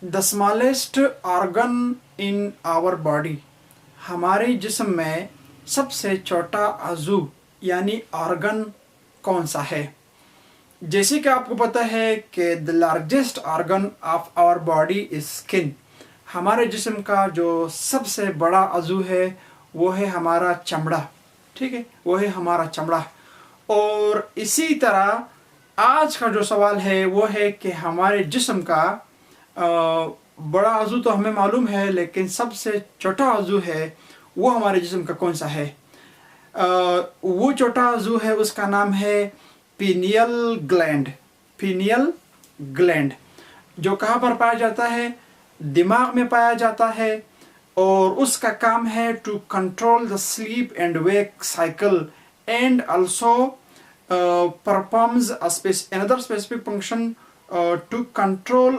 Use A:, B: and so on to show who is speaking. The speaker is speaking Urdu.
A: the smallest organ in our body, ہمارے جسم میں سب سے چھوٹا عضو یعنی آرگن کون سا ہے؟ جیسے کہ آپ کو پتہ ہے کہ the largest organ of our body is skin. ہمارے جسم کا جو سب سے بڑا عضو ہے وہ ہے ہمارا چمڑا. ٹھیک ہے، وہ ہے ہمارا چمڑا. اور اسی طرح آج کا جو سوال ہے وہ ہے کہ ہمارے جسم کا بڑا عضو تو ہمیں معلوم ہے، لیکن سب سے چھوٹا عضو ہے وہ ہمارے جسم کا کون سا ہے؟ وہ چھوٹا عضو ہے، اس کا نام ہے پینیل گلینڈ. پینیل گلینڈ جو کہاں پر پایا جاتا ہے؟ دماغ میں پایا جاتا ہے، اور اس کا کام ہے to control the sleep and wake cycle and also performs another specific function to control